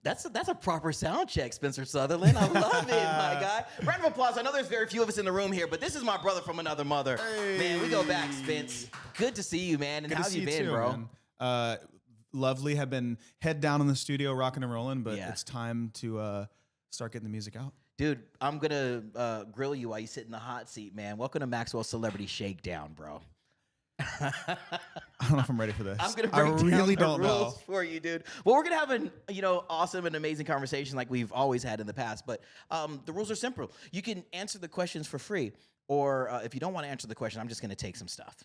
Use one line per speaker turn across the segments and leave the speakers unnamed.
That's a proper sound check, Spencer Sutherland. I love it, my guy. Round of applause. I know there's very few of us in the room here, but this is my brother from another mother.
Hey.
Man, we go back, Spence. Good to see you, man. And
Good
how
to
have you
see
been,
too,
bro?
Man. Lovely. Have been head down in the studio, rocking and rolling, but
Yeah.
it's time to start getting the music out.
Dude, I'm going to grill you while you sit in the hot seat, man. Welcome to Maxwell's Celebrity Shakedown, bro.
I don't know if I'm ready for this.
I'm gonna break
really
down the
don't
rules
know.
for you, dude. Well, we're gonna have an awesome and amazing conversation like we've always had in the past. But the rules are simple. You can answer the questions for free, or if you don't want to answer the question, I'm just gonna take some stuff.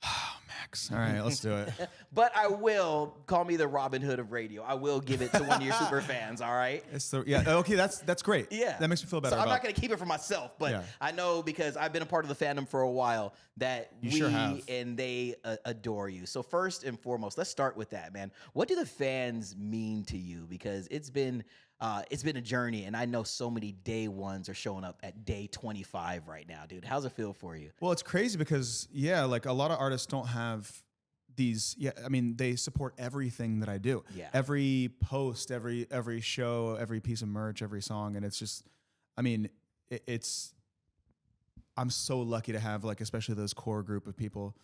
Oh, Max. All right, let's do it.
But I will call me the Robin Hood of radio. I will give it to one of your super fans. All right.
Okay, that's great.
Yeah.
That makes me feel better.
So I'm not going to keep it for myself, but
Yeah.
I know because I've been a part of the fandom for a while that
sure have.
and they adore you. So first and foremost, let's start with that, man. What do the fans mean to you? Because it's been a journey, and I know so many day ones are showing up at day 25 right now, dude. How's it feel for you?
Well, it's crazy because like a lot of artists don't have these. Yeah, I mean, they support everything that I do.
Yeah.
Every post, every show, every piece of merch, every song, and it's just, I mean, it's. I'm so lucky to have especially those core group of people.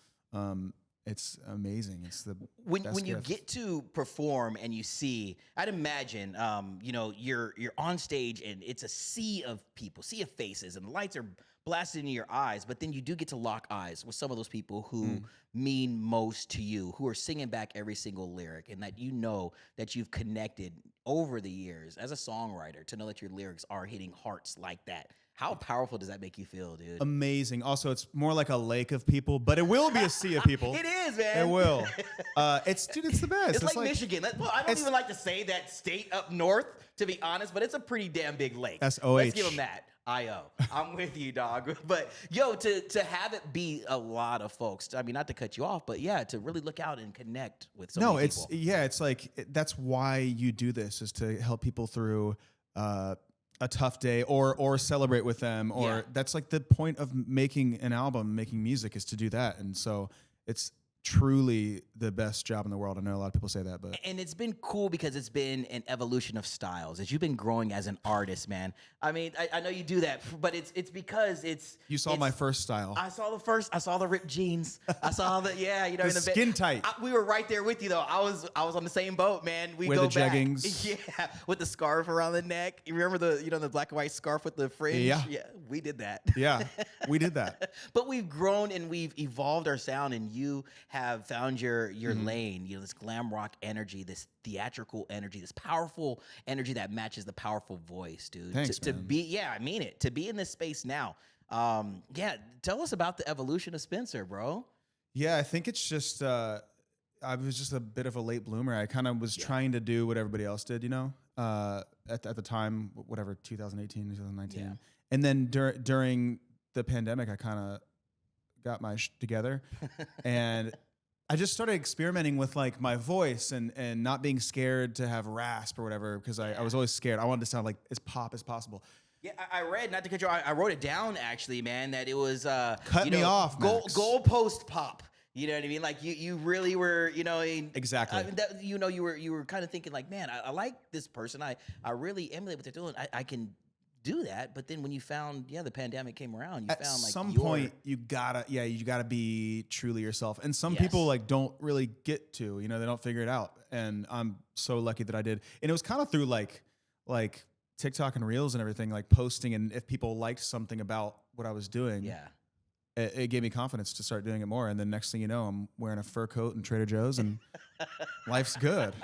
It's amazing. It's the
when
best
you
gift.
get to perform and you see, I'd imagine, you're on stage and it's a sea of people, sea of faces, and the lights are blasted into your eyes. But then you do get to lock eyes with some of those people who mean most to you, who are singing back every single lyric, and that that you've connected over the years as a songwriter to know that your lyrics are hitting hearts like that. How powerful does that make you feel, dude?
Amazing. Also, it's more like a lake of people, but it will be a sea of people.
It is, man.
It will. It's the best.
It's like Michigan. I don't even like to say that state up north, to be honest, but it's a pretty damn big lake.
That's OH.
Let's give them that. I-O. I'm with you, dog. But, to have it be a lot of folks, I mean, not to cut you off, but, yeah, to really look out and connect with so many people.
It's that's why you do this, is to help people through a tough day or celebrate with them. Or that's the point of making an album, making music, is to do that. And so it's truly the best job in the world. I know a lot of people say that, but
and it's been cool because it's been an evolution of styles as you've been growing as an artist, man. I mean, I know you do that, but it's because
you saw my first style.
I saw the ripped jeans. I saw the in the
skin tight.
We were right there with you though. I was on the same boat, man. We
Wear
go
the
back.
jeggings.
Yeah, with the scarf around the neck. You remember the black and white scarf with the fringe?
Yeah,
we did that.
Yeah, we did that.
But we've grown and we've evolved our sound, and you have found your lane, this glam rock energy, this theatrical energy, this powerful energy that matches the powerful voice, dude.
Thanks,
to
man.
be, I mean it, to be in this space now. Tell us about the evolution of Spencer, bro.
Yeah, I think it's just I was just a bit of a late bloomer. I kind of was trying to do what everybody else did, at the time, whatever, 2018, 2019.
Yeah.
And then during the pandemic, I kind of got my together and I just started experimenting with my voice and not being scared to have rasp or whatever, because I was always scared. I wanted to sound as pop as possible.
Yeah, I read, not to cut you off, I wrote it down actually, man, that it was
Cut me off, Max.
goalpost pop. You know what I mean? You really were,
Exactly.
You were kind of thinking man, I like this person. I really emulate what they're doing. I can do that. But then when you found, the pandemic came around,
At some point you gotta be truly yourself. And some people don't really get to, they don't figure it out. And I'm so lucky that I did. And it was kind of through like TikTok and Reels and everything, posting, and if people liked something about what I was doing, it gave me confidence to start doing it more. And then next thing you know, I'm wearing a fur coat in Trader Joe's and life's good.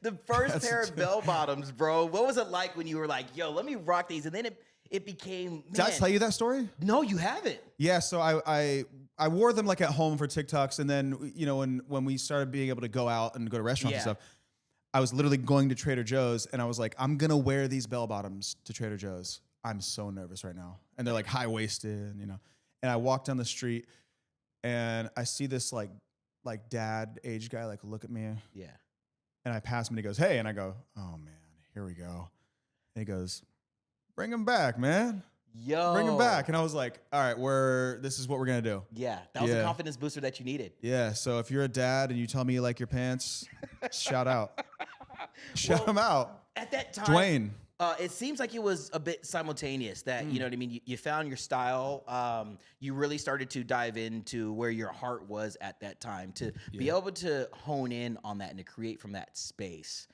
The first pair of bell bottoms, bro. What was it like when you were like, yo, let me rock these? And then it became, man.
Did I tell you that story?
No, you haven't.
Yeah, so I wore them at home for TikToks, and then when we started being able to go out and go to restaurants and stuff, I was literally going to Trader Joe's, and I was like, I'm gonna wear these bell bottoms to Trader Joe's. I'm so nervous right now, and they're high waisted, And I walk down the street, and I see this dad age guy look at me.
Yeah.
And I pass him, and he goes, "Hey," and I go, "Oh man, here we go." And he goes, "Bring him back, man.
Yo.
Bring him back." And I was like, "All right, this is what we're gonna do."
Yeah, that was a confidence booster that you needed.
Yeah. So if you're a dad and you tell me you like your pants, shout out. Shout him out.
At that time,
Dwayne.
it seems like it was a bit simultaneous that, you know what I mean? You found your style. You really started to dive into where your heart was at that time to be able to hone in on that and to create from that space.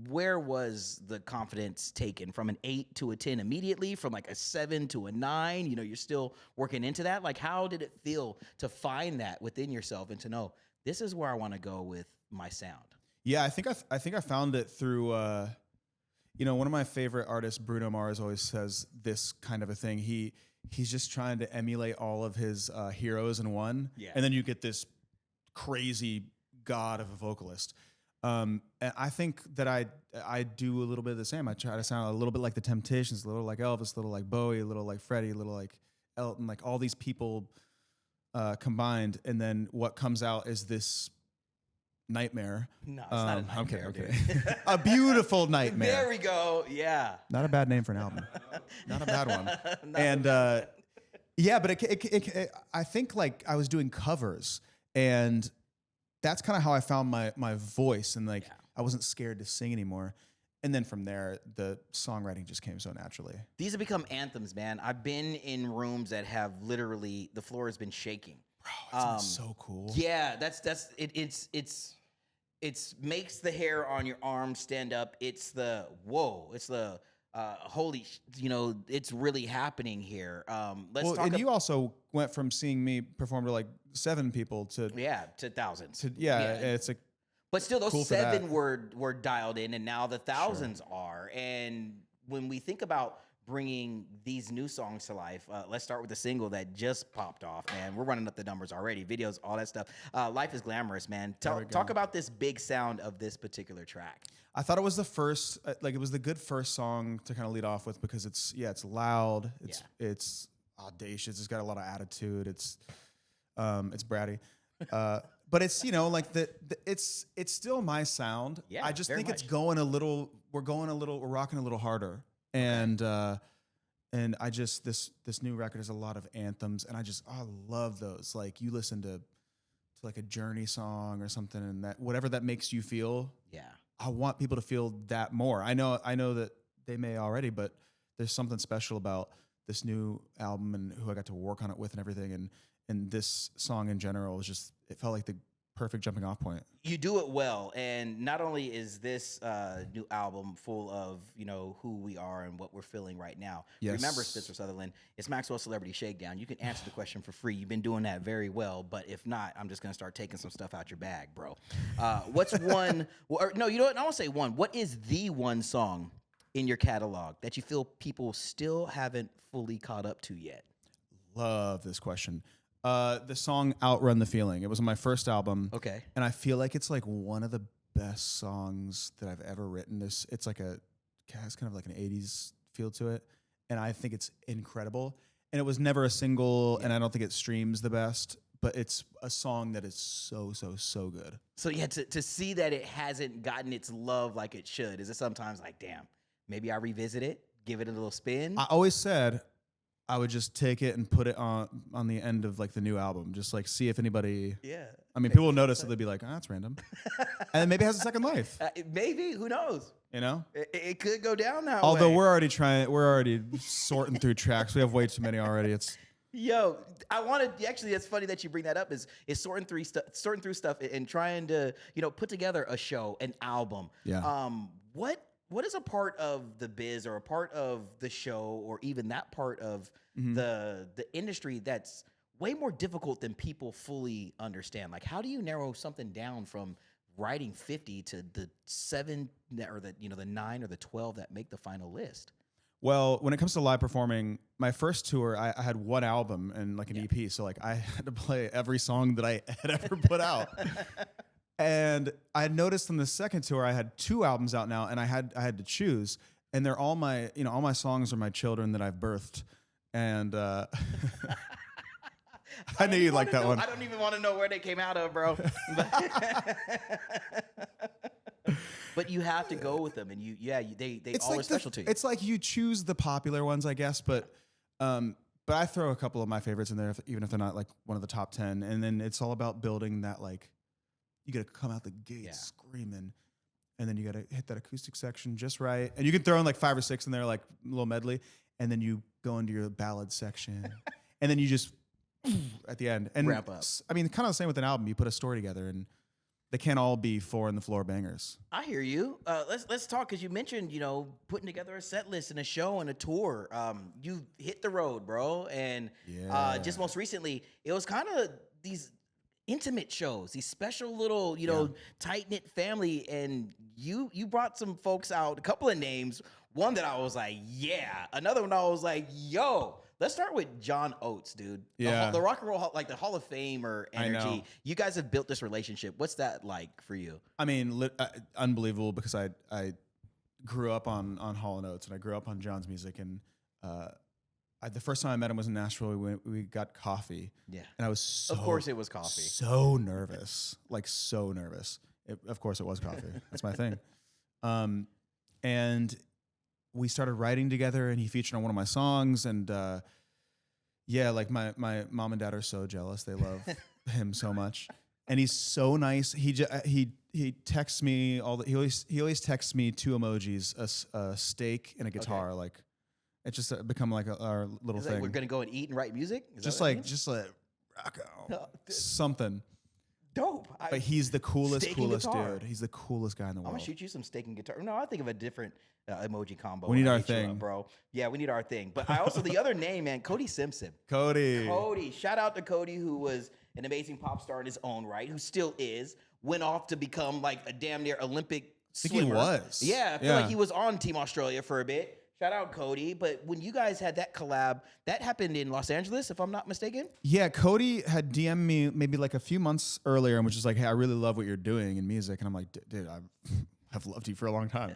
Where was the confidence taken from an 8 to a 10 immediately, from like a 7 to a 9? You know, you're still working into that. Like, how did it feel to find that within yourself and to know this is where I want to go with my sound?
Yeah, I think I found it through. You know, one of my favorite artists, Bruno Mars, always says this kind of a thing. He's just trying to emulate all of his heroes in one, and then you get this crazy god of a vocalist. And I think that I do a little bit of the same. I try to sound a little bit like the Temptations, a little like Elvis, a little like Bowie, a little like Freddie, a little like Elton, like all these people combined. And then what comes out is this nightmare.
No, it's not a nightmare.
I'm kidding. A beautiful nightmare.
There we go. Yeah.
Not a bad name for an album. Not a bad one. And yeah, but I think like I was doing covers, and that's kind of how I found my voice, and like I wasn't scared to sing anymore. And then from there, the songwriting just came so naturally. These
have become anthems, man. I've been in rooms that have literally the floor has been shaking.
Bro, that sounds so cool.
Yeah, it's makes the hair on your arm stand up. It's the whoa. It's the holy. You know, it's really happening here. Let's talk.
And you also went from seeing me perform to like 7 people to
thousands.
It's a.
But still, those cool 7 were dialed in, and now the thousands are. And when we think about bringing these new songs to life, let's start with the single that just popped off, man. We're running up the numbers already, videos, all that stuff. Life is Glamorous, man. Talk about this big sound of this particular track.
I thought it was the first, like it was the good first song to kind of lead off with, because it's loud, it's audacious, it's got a lot of attitude, it's bratty. But it's, you know, like it's still my sound. Yeah, I just think it's going a little. We're rocking a little harder, and I just this new record has a lot of anthems, and I love those. Like you listen to like a Journey song or something, and that whatever that makes you feel. Yeah, I want people to feel that more. I know that they may already, but there's something special about this new album and who I got to work on it with and everything, and this song in general was just, it felt like the perfect jumping off point.
You do it well, and not only is this new album full of, you know, who we are and what we're feeling right now. Yes. Remember, Spencer Sutherland, it's Maxwell's Celebrity Shakedown. You can answer the question for free. You've been doing that very well, but if not, I'm just gonna start taking some stuff out your bag, bro. What's one? Or, no, you know what? I won't say one. What is the one song in your catalog that you feel people still haven't fully caught up to yet?
Love this question. The song Outrun the Feeling. It was on my first album.
Okay.
And I feel like it's like one of the best songs that I've ever written. It's like it has kind of like an 80s feel to it. And I think it's incredible. And it was never a single, and I don't think it streams the best, but it's a song that is so, so, so good.
So yeah, to see that it hasn't gotten its love like it should, is it sometimes like, damn, maybe I revisit it, give it a little spin?
I always said I would just take it and put it on the end of like the new album, just like see if anybody. Yeah. I mean, people will notice it. They'll be like, "Oh, that's random," and then maybe it has a second life.
Maybe, who knows?
You know,
it could go down that way.
Although we're already sorting through tracks. We have way too many already. It's.
Yo, I wanted actually. It's funny that you bring that up. Is sorting through stuff and trying to, you know, put together a show, an album.
Yeah.
What is a part of the biz or a part of the show or even that part of the industry that's way more difficult than people fully understand? Like, how do you narrow something down from writing 50 to the 7 or the 9 or the 12 that make the final list?
Well, when it comes to live performing, my first tour, I had one album and like an EP. So like I had to play every song that I had ever put out. And I had noticed on the second tour, I had 2 albums out now, and I had to choose. And they're all my songs are my children that I've birthed. And I knew you'd like that one.
I don't even want to know where they came out of, bro. But you have to go with them, and they all are special to you.
It's like you choose the popular ones, I guess, but I throw a couple of my favorites in there, even if they're not like one of the top 10. And then it's all about building that, like, you got to come out the gate screaming, and then you got to hit that acoustic section just right, and you can throw in like 5 or 6 in there, like a little medley, and then you go into your ballad section, and then you just at the end and
wrap up.
I mean, kind of the same with an album. You put a story together, and they can't all be 4 in the floor bangers.
I hear you. Let's talk, because you mentioned, putting together a set list and a show and a tour. You hit the road, bro, and just most recently, it was kind of these intimate shows, these special little, tight knit family, and you brought some folks out. A couple of names. One that I was like, yeah. Another one I was like, yo. Let's start with John Oates, dude. The Rock and Roll, like the Hall of Fame or energy. You guys have built this relationship. What's that like for you?
I mean, unbelievable, because I grew up on Hall & Oates, and I grew up on John's music. And the first time I met him was in Nashville. We got coffee. Yeah. And I was
of course it was coffee.
So nervous. Like so nervous. Of course it was coffee. That's my thing. And we started writing together, and he featured on one of my songs. And like my mom and dad are so jealous. They love him so much, and he's so nice. He texts me he always texts me 2 emojis, a steak and a guitar. Okay. Like it's just become like our little thing.
Like we're gonna go and eat and write music.
Just like rock out something.
Dope.
But he's the coolest dude. He's the coolest guy in the world.
I'm gonna shoot you some steak and guitar. No, I think of a different emoji combo.
We need our thing,
bro. Yeah, we need our thing. But I also, the other name, man, Cody Simpson.
Cody.
Shout out to Cody, who was an amazing pop star in his own right, who still is. Went off to become like a damn near Olympic swimmer.
I think he was.
Yeah, I feel like he was on Team Australia for a bit. Shout out Cody. But when you guys had that collab, that happened in Los Angeles, if I'm not mistaken?
Yeah, Cody had DM'd me maybe like a few months earlier and was just like, hey, I really love what you're doing in music. And I'm like, dude, I've loved you for a long time.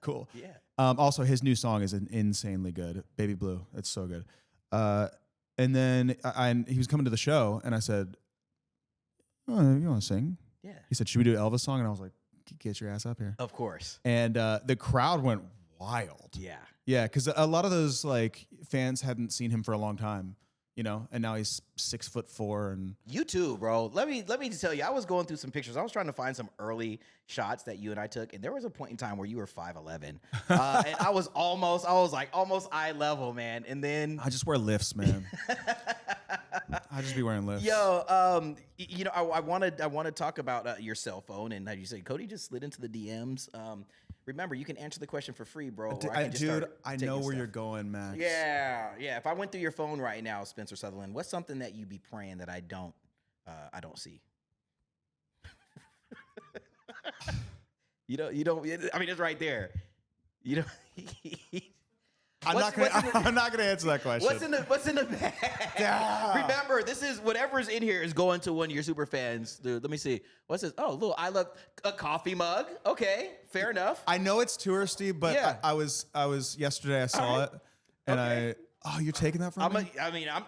Cool.
Yeah.
Also, his new song is insanely good. Baby Blue. It's so good. And then he was coming to the show, and I said, oh, you want to sing?
Yeah.
He said, should we do an Elvis song? And I was like, get your ass up here.
Of course.
And the crowd went wild.
Yeah.
Yeah, because a lot of those like fans hadn't seen him for a long time, and now he's 6'4", and
you too, bro. Let me just tell you, I was going through some pictures. I was trying to find some early shots that you and I took, and there was a point in time where you were 5'11", and I was almost eye level, man. And then
I just wear lifts, man. I just be wearing lifts.
Yo, I want to talk about your cell phone, and how you say Cody just slid into the DMs. Remember, you can answer the question for free, bro.
I know where you're going, Max.
Yeah. If I went through your phone right now, Spencer Sutherland, what's something that you be praying that I don't see? You don't. I mean, it's right there.
I'm not gonna answer that question.
What's in the bag? Yeah. Remember, this is whatever's in here is going to one of your super fans, dude. Let me see. What's this? Oh, little I love a coffee mug. Okay, fair enough.
I know it's touristy, but yeah. I was yesterday. I saw it, and you're taking that from me?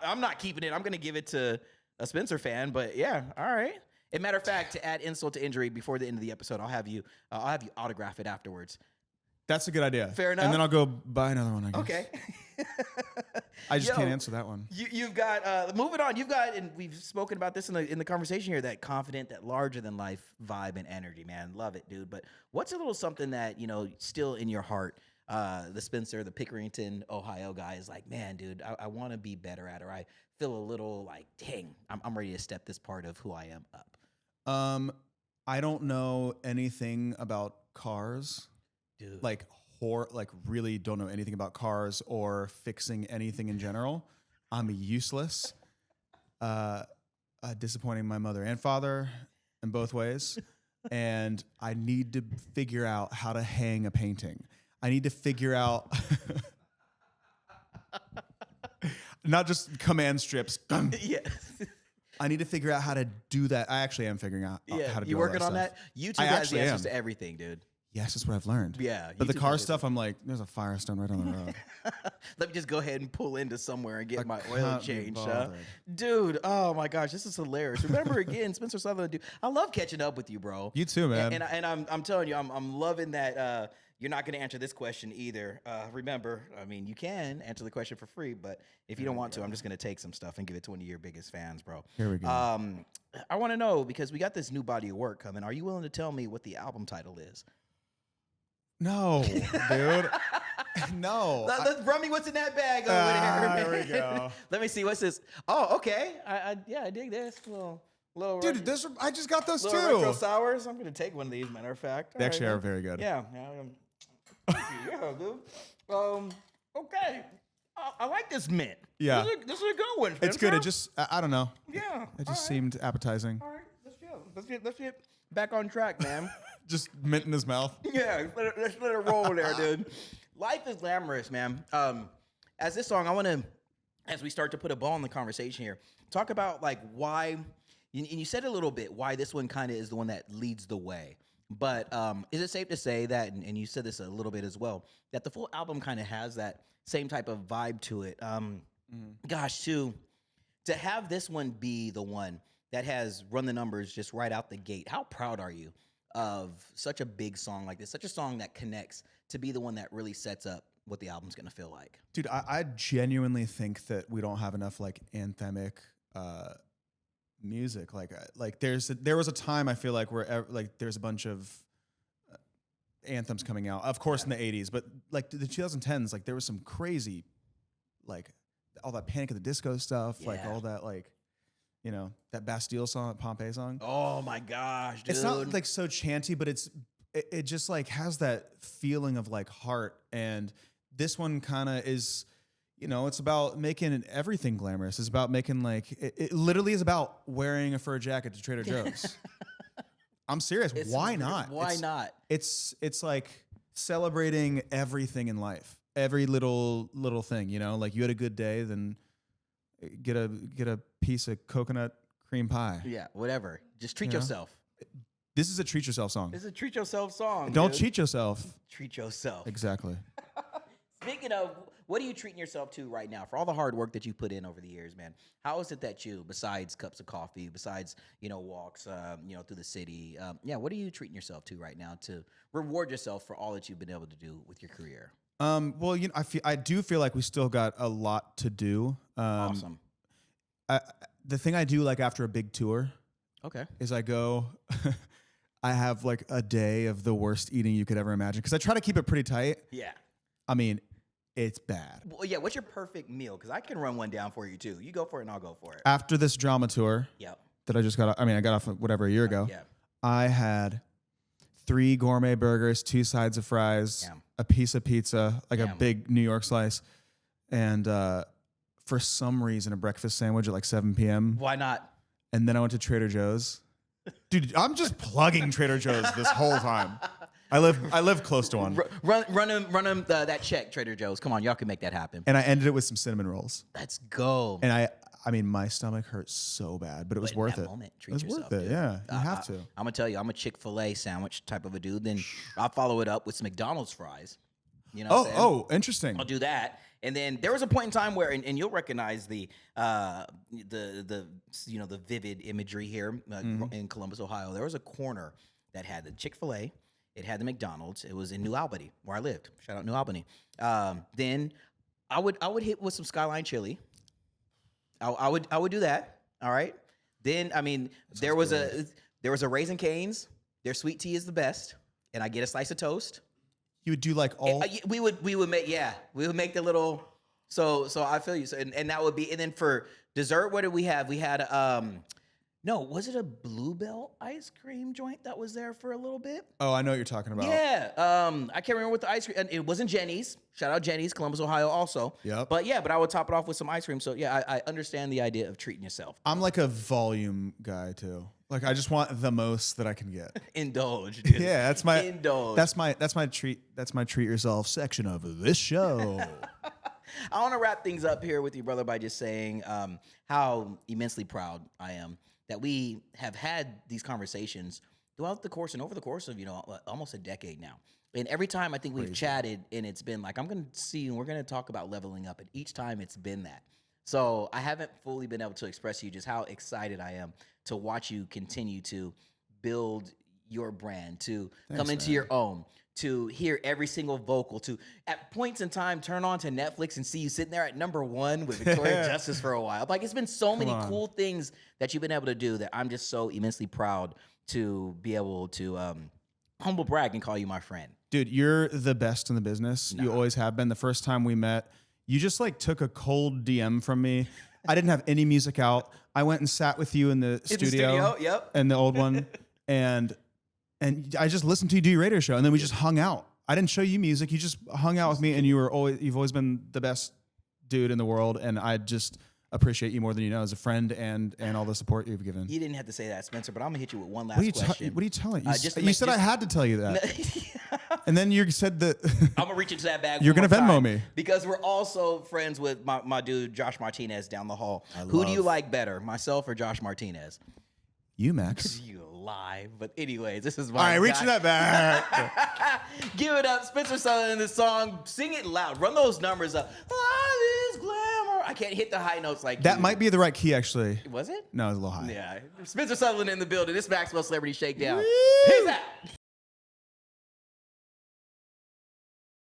I'm not keeping it. I'm gonna give it to a Spencer fan. But yeah, all right. As a matter of fact, to add insult to injury, before the end of the episode, I'll have you autograph it afterwards.
That's a good idea.
Fair enough.
And then I'll go buy another one, I guess.
Okay.
I just can't answer that one.
You've got, moving on, and we've spoken about this in the conversation here, that confident, that larger than life vibe and energy, man. Love it, dude. But what's a little something that, still in your heart, the Spencer, the Pickerington, Ohio guy is like, man, dude, I want to be better at, or I feel a little like, dang, I'm ready to step this part of who I am up.
I don't know anything about cars.
Dude.
Like really don't know anything about cars or fixing anything in general. I'm useless. Disappointing my mother and father in both ways. And I need to figure out how to hang a painting. I need to figure out not just command strips.
Yeah.
I need to figure out how to do that. I actually am figuring out how to do that.
You working on that? YouTube has the answers to everything, dude.
Yes, that's what I've learned.
Yeah.
But the car stuff, I'm like, there's a Firestone right on the road.
Let me just go ahead and pull into somewhere and get my oil changed. Dude, oh my gosh, this is hilarious. Remember again, Spencer Sutherland, dude. I love catching up with you, bro.
You too, man.
And I'm telling you, I'm loving that you're not going to answer this question either. Remember, I mean, you can answer the question for free, but if you don't want to, I'm just going to take some stuff and give it to one of your biggest fans, bro.
Here we go.
I want to know, because we got this new body of work coming. Are you willing to tell me what the album title is?
No, dude. No.
Let's run me what's in that bag over
There we
there.
go.
Let me see. What's this? Oh, okay. I dig this. Little
Dude, I just got those
little retro
too.
sours. I'm gonna take one of these, matter of fact.
They actually are very good.
Yeah. Yeah, dude. Okay. I like this mint.
Yeah.
This is a good one.
It's good.
Spencer.
It just, I don't know.
Yeah.
It just seemed appetizing.
All right. Let's get back on track, man.
Just mint in his mouth.
Yeah. Let's let it roll there, dude. Life is glamorous, man. As this song, I want to, as we start to put a ball in the conversation here, talk about like why, and you said a little bit why this one kind of is the one that leads the way. But is it safe to say that, and you said this a little bit as well, that the full album kind of has that same type of vibe to it? Gosh, to have this one be the one that has run the numbers just right out the gate, how proud are you of such a big song like this, such a song that connects to be the one that really sets up what the album's gonna feel like?
Dude, I genuinely think that we don't have enough like anthemic music. Like there was a time I feel like where like there's a bunch of anthems coming out, of course in the 80s, but like the 2010s, like there was some crazy, like all that Panic at the Disco stuff, like all that, like, you know, that Bastille song, that Pompeii song.
Oh my gosh, dude.
It's not like so chanty, but it just like has that feeling of like heart. And this one kind of is, you know, it's about making everything glamorous. It's about making like, it literally is about wearing a fur jacket to Trader Joe's. I'm serious. Why not?
Why not?
It's like celebrating everything in life, every little thing. You know, like you had a good day, then get a piece of coconut cream pie.
Yeah, whatever. Just treat yourself.
This is a treat yourself song.
This is a treat yourself song.
Don't
dude.
cheat yourself.
Treat yourself.
Exactly.
Speaking of, what are you treating yourself to right now for all the hard work that you put in over the years, man? How is it that you, besides cups of coffee, besides, you know, walks, you know, through the city, what are you treating yourself to right now to reward yourself for all that you've been able to do with your career?
Well, you know, I do feel like we still got a lot to do.
Awesome.
The thing I do like after a big tour, is I go, I have like a day of the worst eating you could ever imagine because I try to keep it pretty tight.
Yeah.
I mean, it's bad.
Well, yeah. What's your perfect meal? Because I can run one down for you too. You go for it, and I'll go for it.
After this drama tour, that I just got. I mean, I got off whatever a year ago.
Yeah.
I had 3 gourmet burgers, 2 sides of fries, a piece of pizza, like a big New York slice, and for some reason a breakfast sandwich at like 7 p.m.
Why not?
And then I went to Trader Joe's. Dude, I'm just plugging Trader Joe's this whole time. I live close to one.
Run him that check, Trader Joe's. Come on, y'all can make that happen.
And I ended it with some cinnamon rolls.
Let's go.
And I mean, my stomach hurt so bad, but it was worth it. It was worth it. Yeah, you have to.
I'm gonna tell you, I'm a Chick-fil-A sandwich type of a dude. Then I'll follow it up with some McDonald's fries. You know.
Oh, interesting.
I'll do that. And then there was a point in time where, and you'll recognize the you know, the vivid imagery here in Columbus, Ohio. There was a corner that had the Chick-fil-A. It had the McDonald's. It was in New Albany, where I lived. Shout out New Albany. Then I would hit with some Skyline chili. I would do that. All right. Then I mean there was a Raisin Cane's. Their sweet tea is the best, and I get a slice of toast.
You would do like all.
We would make the little. So I feel you. So and that would be, and then for dessert, what did we have? We had no, was it a Bluebell ice cream joint that was there for a little bit?
Oh, I know what you're talking about.
Yeah. I can't remember what the ice cream. And it wasn't Jenny's. Shout out Jenny's, Columbus, Ohio, also.
Yep.
But I would top it off with some ice cream. So yeah, I understand the idea of treating yourself.
I'm like a volume guy too. Like I just want the most that I can get.
Indulge, dude.
Yeah, that's my
indulge.
That's my treat. That's my treat yourself section of this show.
I want to wrap things up here with you, brother, by just saying how immensely proud I am that we have had these conversations throughout the course and over the course of, you know, almost a decade now. And every time I think we've chatted and it's been like, I'm going to see you and we're going to talk about leveling up. And each time it's been that. So I haven't fully been able to express to you just how excited I am to watch you continue to build your brand, to come into your own, to hear every single vocal, to at points in time turn on to Netflix and see you sitting there at #1 with Victoria Justice for a while. Like, it's been so many cool things that you've been able to do that I'm just so immensely proud to be able to humble brag and call you my friend.
Dude, you're the best in the business. You always have been. The first time we met, you just like took a cold DM from me. I didn't have any music out. I went and sat with you in the studio.
Yep.
And the old one. and I just listened to you do your radio show, and then we just hung out. I didn't show you music. You just hung out with me, and you've always been the best dude in the world, and I just appreciate you more than you know as a friend and all the support you've given.
You didn't have to say that, Spencer, but I'm gonna hit you with one last question.
What are you telling? You said I had to tell you that. And then you said that
I'm gonna reach into that bag.
You're gonna Venmo me
because we're also friends with my dude Josh Martinez down the hall. Who do you like better, myself or Josh Martinez?
You, Max.
You lie. But anyways, this is my
all right. Reaching that back.
Give it up, Spencer Sutherland. The song, sing it loud. Run those numbers up. Life is glamour. I can't hit the high notes like
that.
You.
Might be the right key, actually.
Was it?
No, it was a little high.
Yeah. Spencer Sutherland in the building. This Maxwell Celebrity Shakedown.
Woo!
Peace out.